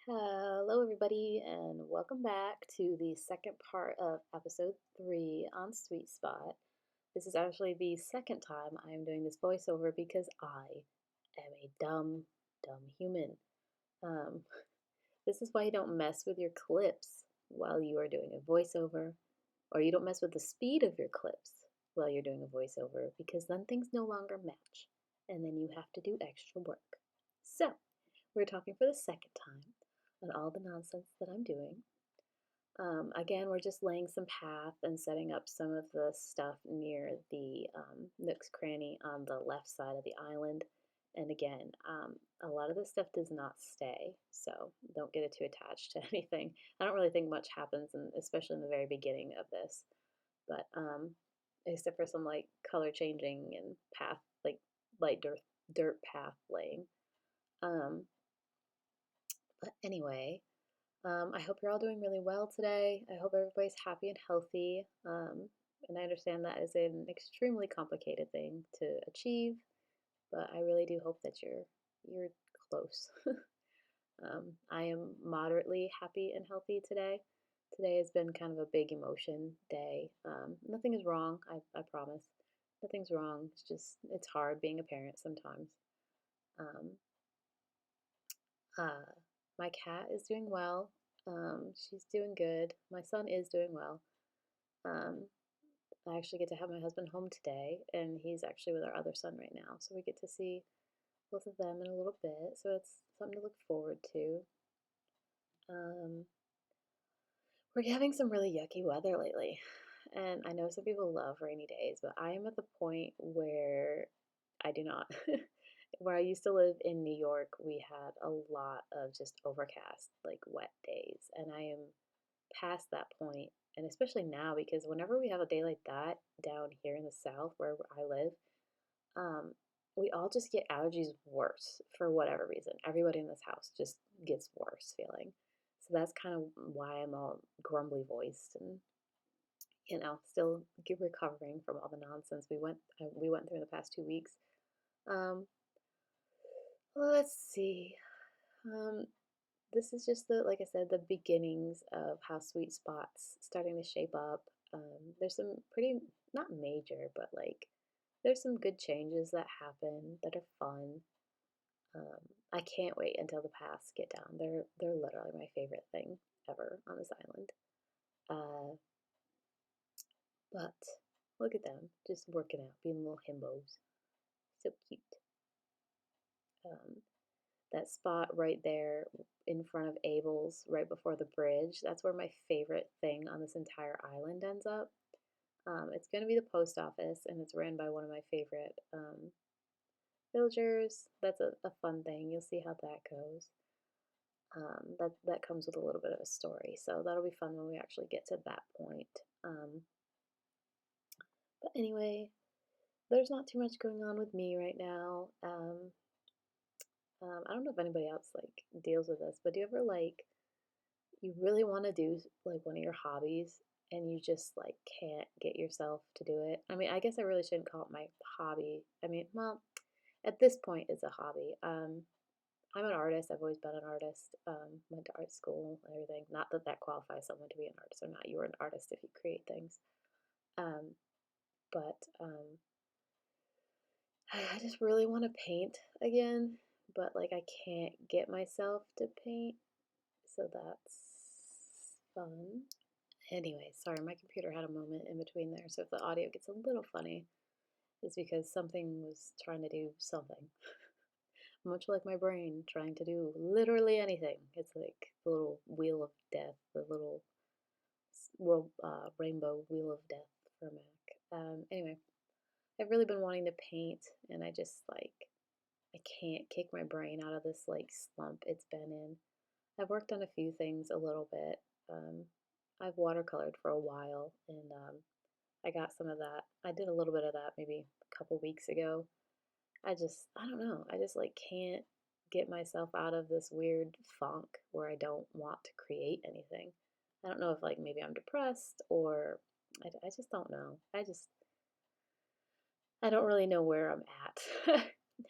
Hello, everybody, and welcome back to the second part of episode 3 on Sweet Spot. This is actually the second time I am doing this voiceover because I am a dumb human. Um, this is why you don't mess with your clips while you are doing a voiceover, or you don't mess with the speed of your clips while you're doing a voiceover, because then things no longer match, and then you have to do extra work. So, we're talking for the second time on all the nonsense that I'm doing. Again, we're just laying some path and setting up some of the stuff near the Nook's Cranny on the left side of the island. And again, a lot of this stuff does not stay, so don't get it too attached to anything. I don't really think much happens, especially in the very beginning of this. But except for some like color changing and path, like light dirt path laying. Um, but anyway, I hope you're all doing really well today. I hope everybody's happy and healthy. And I understand that is an extremely complicated thing to achieve, but I really do hope that you're close. I am moderately happy and healthy today. Today has been kind of a big emotion day. Nothing is wrong, I promise. Nothing's wrong. It's hard being a parent sometimes. Um, Uh, my cat is doing well. She's doing good. My son is doing well. Um, I actually get to have my husband home today, and he's actually with our other son right now. So we get to see both of them in a little bit. So it's something to look forward to. Um, we're having some really yucky weather lately. And I know some people love rainy days, but I am at the point where I do not. Where I used to live in New York, we had a lot of just overcast, like wet days. And I am past that point, and especially now because whenever we have a day like that down here in the South where I live, um, we all just get allergies worse for whatever reason. Everybody in this house just gets worse feeling. So that's kind of why I'm all grumbly voiced and still recovering from all the nonsense we went through in the past 2 weeks. Um, let's see. Um, this is just like I said, the beginnings of how Sweet Spot's starting to shape up. There's some pretty, not major, but like there's some good changes that happen that are fun. Um, I can't wait until the paths get down. They're literally my favorite thing ever on this island. Uh, but look at them just working out, being little himbos. So cute. Um, that spot right there in front of Abel's, right before the bridge, that's where my favorite thing on this entire island ends up. It's going to be the post office, and it's ran by one of my favorite villagers. That's a fun thing. You'll see how that goes. That comes with a little bit of a story, so that'll be fun when we actually get to that point. But anyway, there's not too much going on with me right now. I don't know if anybody else like deals with this, but do you ever like you really want to do like one of your hobbies and you just like can't get yourself to do it? I mean, I guess I really shouldn't call it my hobby. I mean, well, at this point, it's a hobby. I'm an artist. I've always been an artist. Went to art school and everything. Not that that qualifies someone to be an artist or not. You are an artist if you create things. Um, but I just really want to paint again, but like I can't get myself to paint, so that's fun. Anyway, sorry, my computer had a moment in between there, so if the audio gets a little funny, it's because something was trying to do something. Much like my brain trying to do literally anything. It's like the little wheel of death, the little rainbow wheel of death for Mac. Anyway, I've really been wanting to paint, and I just like I can't kick my brain out of this like slump it's been in. I've worked on a few things a little bit. Um, I've watercolored for a while, and I got some of that. I did a little bit of that maybe a couple weeks ago. I don't know. I just like can't get myself out of this weird funk where I don't want to create anything. I don't know if like maybe I'm depressed or I just don't know. I don't really know where I'm at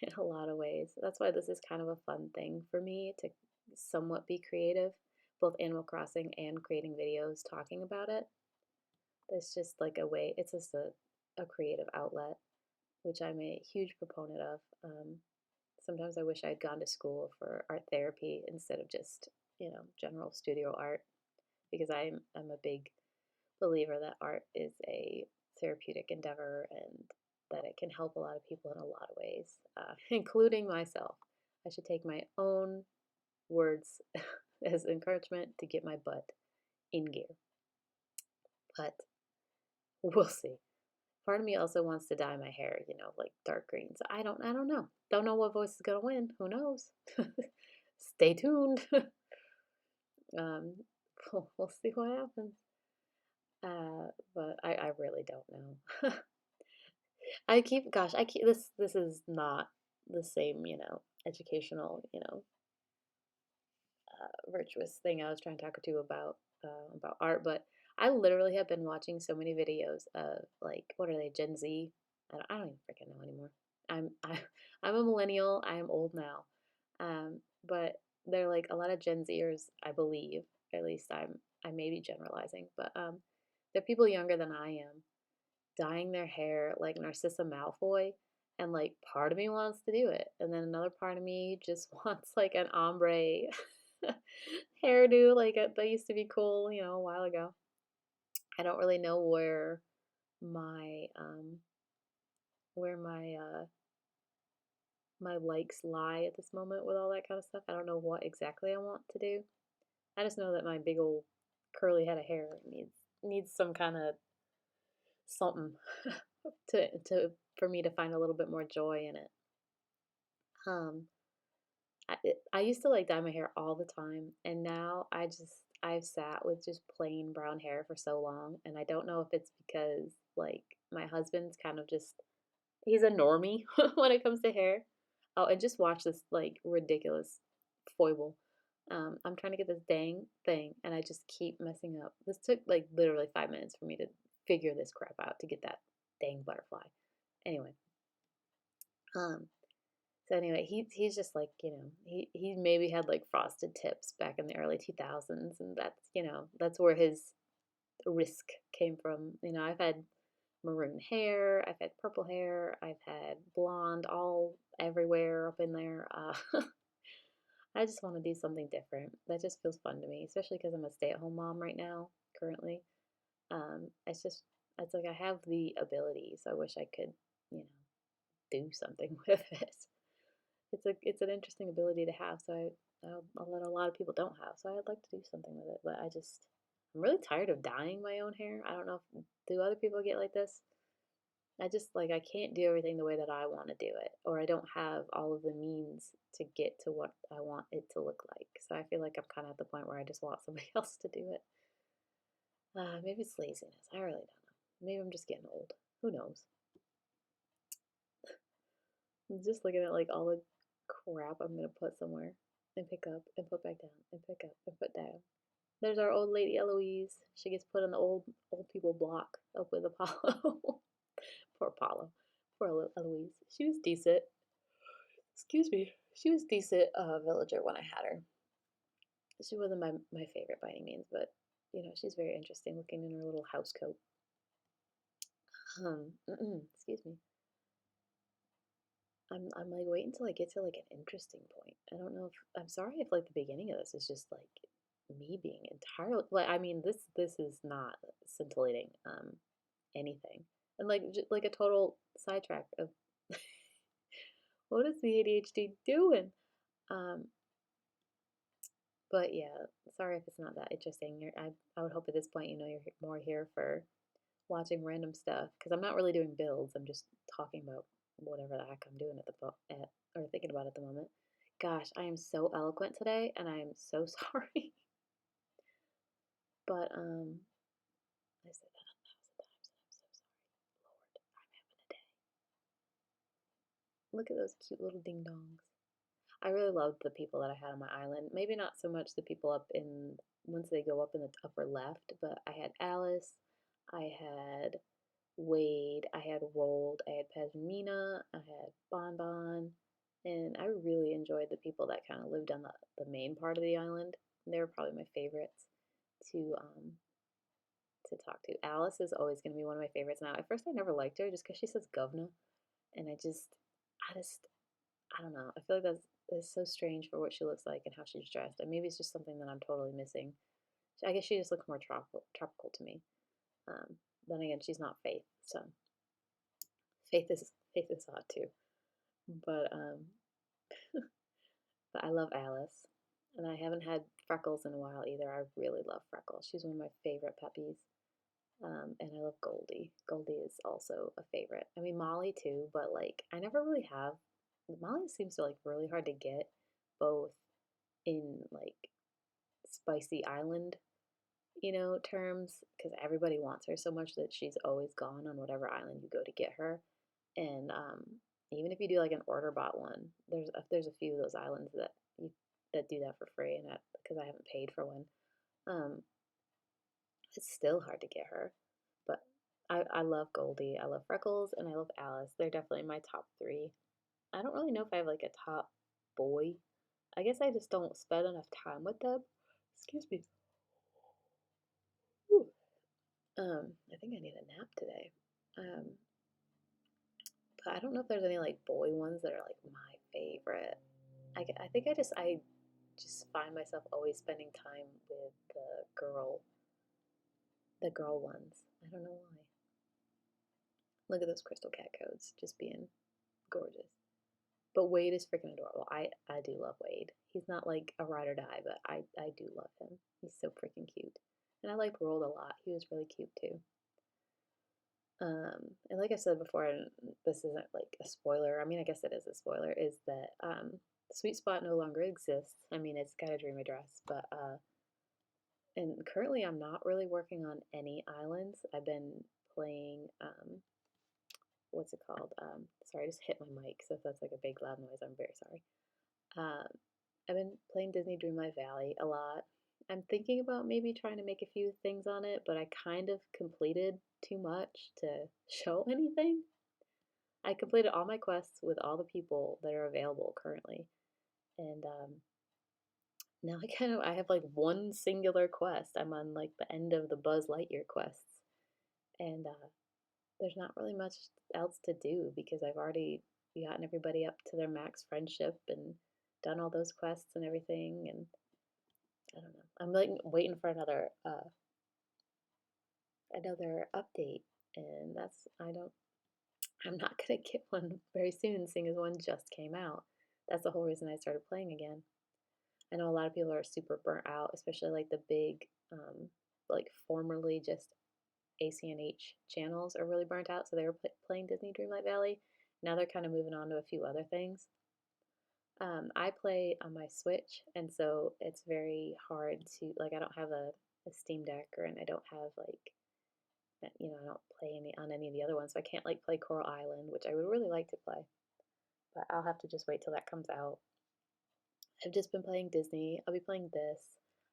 in a lot of ways. That's why this is kind of a fun thing for me to somewhat be creative, both Animal Crossing and creating videos talking about it. It's just like a way, it's just a creative outlet, which I'm a huge proponent of. Sometimes I wish I had gone to school for art therapy instead of just, general studio art, because I'm a big believer that art is a therapeutic endeavor and that it can help a lot of people in a lot of ways, including myself. I should take my own words as encouragement to get my butt in gear, but we'll see. Part of me also wants to dye my hair, like dark green. So I don't know. Don't know what voice is gonna win. Who knows? Stay tuned. um, we'll see what happens. But I really don't know. I keep this is not the same, educational, virtuous thing I was trying to talk to you about art, but I literally have been watching so many videos of like what are they, Gen Z? I don't even freaking know anymore. I'm I, I'm a millennial. I am old now, but they're like a lot of Gen Zers, I believe. At least I may be generalizing, but they're people younger than I am, dyeing their hair like Narcissa Malfoy, and like part of me wants to do it, and then another part of me just wants like an ombre hairdo, like that used to be cool, a while ago. I don't really know my where my likes lie at this moment with all that kind of stuff. I don't know what exactly I want to do. I just know that my big old curly head of hair needs some kind of something to for me to find a little bit more joy in it. Um, I used to like dye my hair all the time, and now I've sat with just plain brown hair for so long, and I don't know if it's because like my husband's kind of just he's a normie when it comes to hair. Oh, and just watch this like ridiculous foible. I'm trying to get this dang thing, and I just keep messing up. This took like literally 5 minutes for me to figure this crap out to get that dang butterfly. Anyway, um, so anyway, he's just like, he maybe had like frosted tips back in the early 2000s, and that's where his risk came from. I've had maroon hair, I've had purple hair, I've had blonde all everywhere up in there. I just want to do something different. That just feels fun to me, especially because I'm a stay-at-home mom right now, currently. It's like I have the ability, so I wish I could, you know, do something with it. It's an interesting ability to have, so a lot of people don't have. So I'd like to do something with it, but I'm really tired of dyeing my own hair. I don't know if do other people get like this. I just like I can't do everything the way that I want to do it, or I don't have all of the means to get to what I want it to look like. So I feel like I'm kind of at the point where I just want somebody else to do it. Maybe it's laziness. I really don't know. Maybe I'm just getting old. Who knows? I'm just looking at like all the crap I'm gonna put somewhere and pick up and put back down and pick up and put down. There's our old lady Eloise. She gets put in the old people block up with Apollo. Poor Apollo. Poor Eloise. She was decent. Excuse me. She was decent villager when I had her. She wasn't my favorite by any means, but she's very interesting looking in her little house coat. Excuse me. I'm like waiting until I get to like an interesting point. I don't know if I'm sorry if like the beginning of this is just like me being entirely like I mean this is not scintillating anything. And like like a total sidetrack of what is the ADHD doing? Um but yeah, sorry if it's not that interesting. I would hope at this point you're more here for watching random stuff because I'm not really doing builds. I'm just talking about whatever the heck I'm doing or thinking about at the moment. Gosh, I am so eloquent today, and I am so sorry. But I said that 1,000 times, and I'm so sorry. Lord, I'm having a day. Look at those cute little ding dongs. I really loved the people that I had on my island. Maybe not so much the people up in once they go up in the upper left, but I had Alice, I had Wade, I had Rolled, I had Pashmina, I had Bon Bon, and I really enjoyed the people that kind of lived on the main part of the island. They were probably my favorites to um, to talk to. Alice is always going to be one of my favorites now. At first, I never liked her just because she says governor, and I just, I don't know. I feel like that's so strange for what she looks like and how she's dressed. And maybe it's just something that I'm totally missing. I guess she just looks more tropical to me. Then again, she's not Faith, so Faith is hot too. But but I love Alice, and I haven't had Freckles in a while either. I really love Freckles. She's one of my favorite puppies. And I love Goldie. Goldie is also a favorite. I mean Molly too, but like I never really have. Molly seems to like really hard to get, both in like spicy island, terms, because everybody wants her so much that she's always gone on whatever island you go to get her. And even if you do like an order bot one, there's a few of those islands that do that for free, and because I haven't paid for one, um, it's still hard to get her. But I love Goldie, I love Freckles, and I love Alice. They're definitely my top three. I don't really know if I have like a top boy. I guess I just don't spend enough time with them. Excuse me. Whew. I think I need a nap today. Um, but I don't know if there's any like boy ones that are like my favorite. I think I just find myself always spending time with the girl ones. I don't know why. Look at those crystal cat codes, just being gorgeous. But Wade is freaking adorable. I do love Wade. He's not like a ride or die, but I do love him. He's so freaking cute. And I like Roald a lot. He was really cute too. And like I said before, and this isn't like a spoiler. I mean, I guess it is a spoiler. Is that Sweet Spot no longer exists. I mean, it's got a dream address, but and currently I'm not really working on any islands. I've been playing what's it called? Sorry, I just hit my mic, so if that's like a big loud noise, I'm very sorry. Um, I've been playing Disney Dreamlight Valley a lot. I'm thinking about maybe trying to make a few things on it, but I kind of completed too much to show anything. I completed all my quests with all the people that are available currently, and now I have like one singular quest. I'm on like the end of the Buzz Lightyear quests, and there's not really much else to do because I've already gotten everybody up to their max friendship and done all those quests and everything. And I don't know. I'm like waiting for another update, and I'm not gonna get one very soon, seeing as one just came out. That's the whole reason I started playing again. I know a lot of people are super burnt out, especially like the big, like formerly just ACNH channels are really burnt out, so they were playing Disney Dreamlight Valley. Now they're kind of moving on to a few other things. I play on my Switch, and so it's very hard to like. I don't have a Steam Deck, and I don't have like I don't play on any of the other ones, so I can't like play Coral Island, which I would really like to play, but I'll have to just wait till that comes out. I've just been playing Disney. I'll be playing this.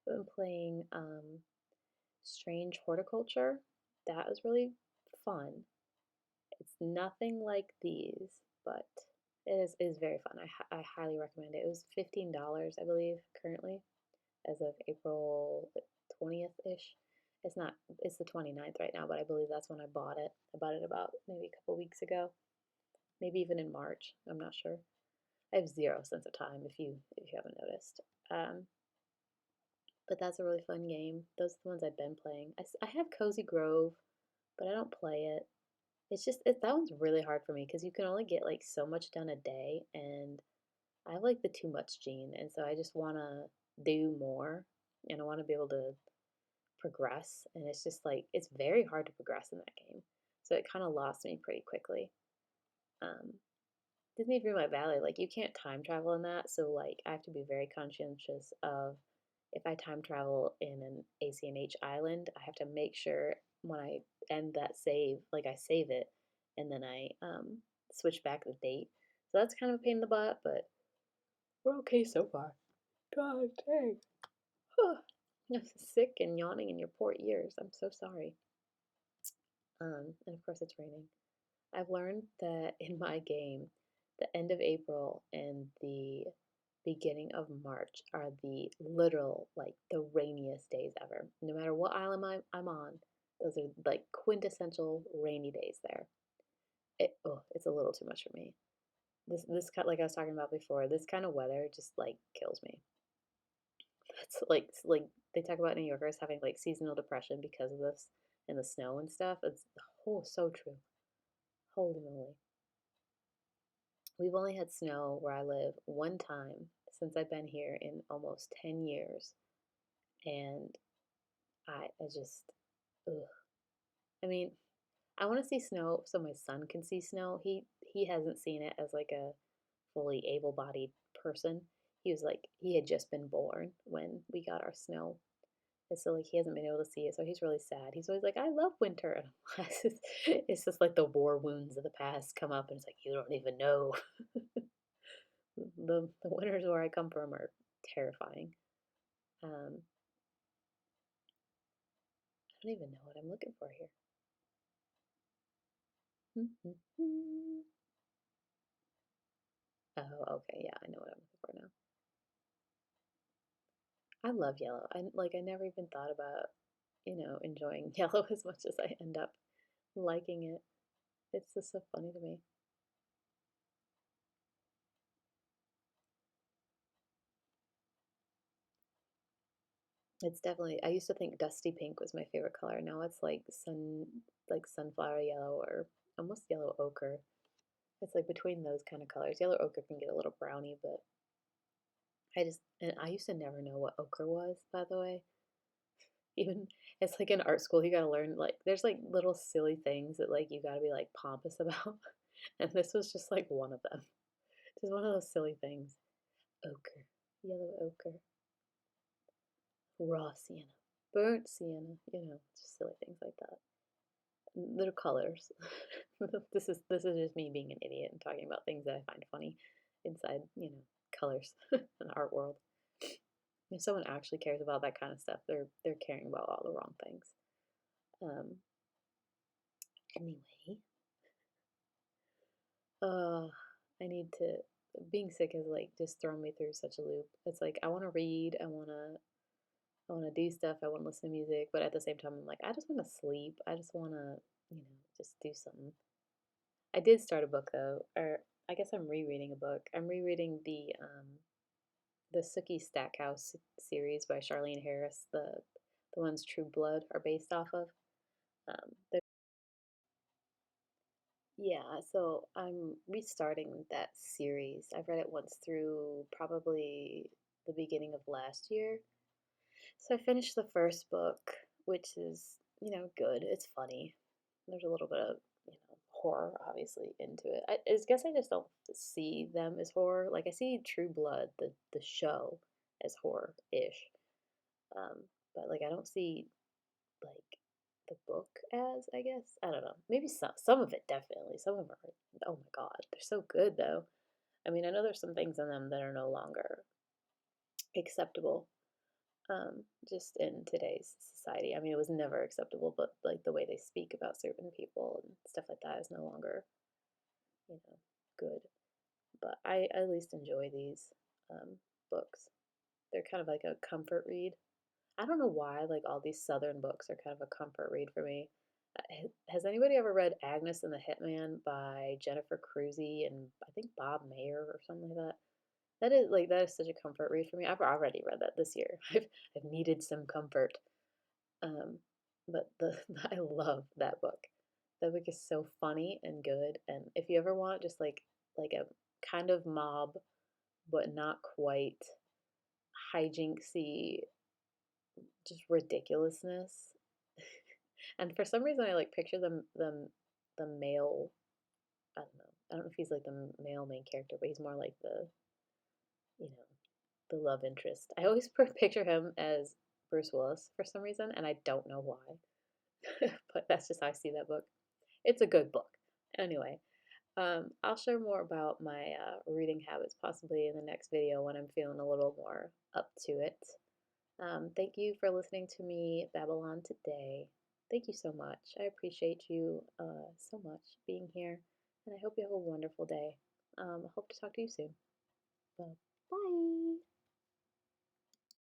I've been playing Strange Horticulture. That was really fun. It's nothing like these, but it is very fun. I highly recommend it. It was $15, I believe, currently, as of April 20th ish. It's not, it's the 29th right now, but I believe that's when I bought it. I bought it about maybe a couple weeks ago, maybe even in March. I'm not sure. I have zero sense of time if you haven't noticed. Um, but that's a really fun game. Those are the ones I've been playing. I have Cozy Grove, but I don't play it. It's just that one's really hard for me because you can only get like so much done a day, and I have like the too much gene, and so I just want to do more, and I want to be able to progress, and it's just like it's very hard to progress in that game. So it kind of lost me pretty quickly. Um, Disney Dreamlight Valley, like you can't time travel in that, so like I have to be very conscientious of if I time travel in an ACNH island, I have to make sure when I end that save, like I save it and then I switch back the date. So that's kind of a pain in the butt, but we're okay so far. God dang. I'm sick and yawning in your poor ears. I'm so sorry. And of course it's raining. I've learned that in my game, The end of April and the beginning of March are the literal, like the rainiest days ever. No matter what island I'm on, those are like quintessential rainy days there. It's a little too much for me. This kind, like I was talking about before, this kind of weather just like kills me. It's like they talk about New Yorkers having like seasonal depression because of this and the snow and stuff. It's so true. Holy moly. We've only had snow where I live one time since I've been here in almost 10 years. And I just, ugh. I mean, I want to see snow so my son can see snow. He hasn't seen it as like a fully able-bodied person. He was like he had just been born when we got our snow. And so like he hasn't been able to see it, so he's really sad. He's always like, "I love winter." And it's just like the war wounds of the past come up, and it's like you don't even know. The winters where I come from are terrifying. I don't even know what I'm looking for here. Oh, okay, yeah, I know what I'm looking for now. I love yellow. I never even thought about, enjoying yellow as much as I end up liking it. It's just so funny to me. It's definitely, I used to think dusty pink was my favorite color. Now it's like sunflower yellow or almost yellow ochre. It's like between those kind of colors. Yellow ochre can get a little browny, but and I used to never know what ochre was, by the way. Even it's like in art school, you gotta learn like there's like little silly things that like you gotta be like pompous about. And this was just like one of them. Just one of those silly things. Ochre, yellow ochre, raw sienna, burnt sienna, just silly things like that. They're colors. This is just me being an idiot and talking about things that I find funny inside, colors in the art world. If someone actually cares about that kind of stuff, they're caring about all the wrong things. Um, anyway, uh, I need to. Being sick has like just thrown me through such a loop. It's like I want to read, I want to do stuff, I want to listen to music, but at the same time, I'm like I just want to sleep. I just want to, just do something. I did start a book though, or I guess I'm rereading a book. I'm rereading the Sookie Stackhouse series by Charlene Harris. The ones True Blood are based off of. They're Yeah, so I'm restarting that series. I've read it once through probably the beginning of last year. So I finished the first book, which is, good. It's funny. There's a little bit of, horror obviously into it. I guess I just don't see them as horror. Like I see True Blood, the show, as horror-ish. But like I don't see like the book as, I guess. I don't know. Maybe some of it definitely. Some of them are, oh my God, they're so good though. I mean, I know there's some things in them that are no longer acceptable, just in today's society. I mean, it was never acceptable, but like the way they speak about certain people and stuff like that is no longer, good. But I at least enjoy these um, books. They're kind of like a comfort read. I don't know why, like all these Southern books are kind of a comfort read for me. Has anybody ever read Agnes and the Hitman by Jennifer Cruzy and I think Bob Mayer or something like that? That is such a comfort read for me. I've already read that this year. I've needed some comfort. Um, but I love that book. That book is so funny and good. And if you ever want just like a kind of mob, but not quite hijinksy, just ridiculousness. And for some reason, I like picture the male. I don't know. I don't know if he's like the male main character, but he's more like you know, the love interest. I always picture him as Bruce Willis for some reason, and I don't know why. But that's just how I see that book. It's a good book. Anyway, I'll share more about my reading habits possibly in the next video when I'm feeling a little more up to it. Thank you for listening to me Babylon today. Thank you so much. I appreciate you so much being here, and I hope you have a wonderful day. I hope to talk to you soon. Bye.